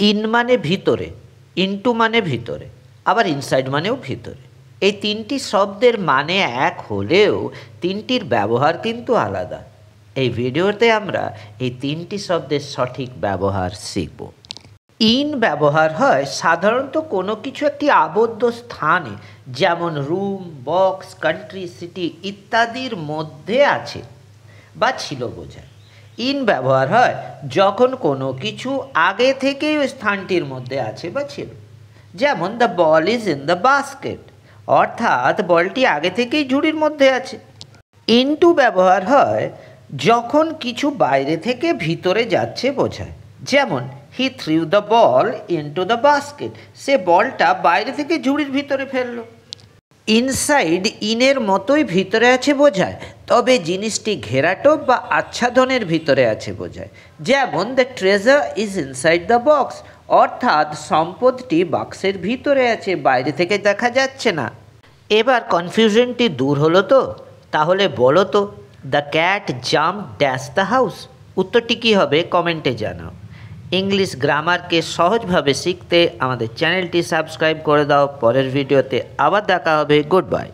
In মানে ভিতরে, into মানে ভিতরে, আবার ইনসাইড মানেও ভিতরে। এই তিনটি শব্দের মানে এক হলেও তিনটির ব্যবহার কিন্তু আলাদা। এই ভিডিওতে আমরা এই তিনটি শব্দের সঠিক ব্যবহার শিখব। ইন ব্যবহার হয় সাধারণত কোনো কিছু একটি আবদ্ধ স্থানে, যেমন রুম, বক্স, কান্ট্রি, সিটি ইত্যাদির মধ্যে আছে বা ছিল বোঝায়। ইন ব্যবহার হয় যখন কোনো কিছু আগে থেকেই ওই স্থানটির মধ্যে আছে বা ছিল, যেমন the ball is in the basket, অর্থাৎ বলটি আগে থেকেই ঝুড়ির মধ্যে আছে। ইনটু ব্যবহার হয় যখন কিছু বাইরে থেকে ভিতরে যাচ্ছে বোঝায়, যেমন he threw the ball into the basket, সে বলটা বাইরে থেকে ঝুড়ির ভিতরে ফেললো। ইনসাইড ইনের মতোই ভিতরে আছে বোঝায়, তবে জিনিসটি ঘেরাটোপ বা আচ্ছাদনের ভিতরে আছে বোঝায়, যেমন the treasure is inside the box, অর্থাৎ সম্পদটি বাক্সের ভিতরে আছে, বাইরে থেকে দেখা যাচ্ছে না। এবার কনফিউশনটি দূর হলো তো? তাহলে বলো তো, the cat jump dash the house, উত্তরটি কী হবে কমেন্টে জানাও। ইংলিশ গ্রামারকে সহজভাবে শিখতে আমাদের চ্যানেলটি সাবস্ক্রাইব করে দাও। পরের ভিডিওতে আবার দেখা হবে। Good bye.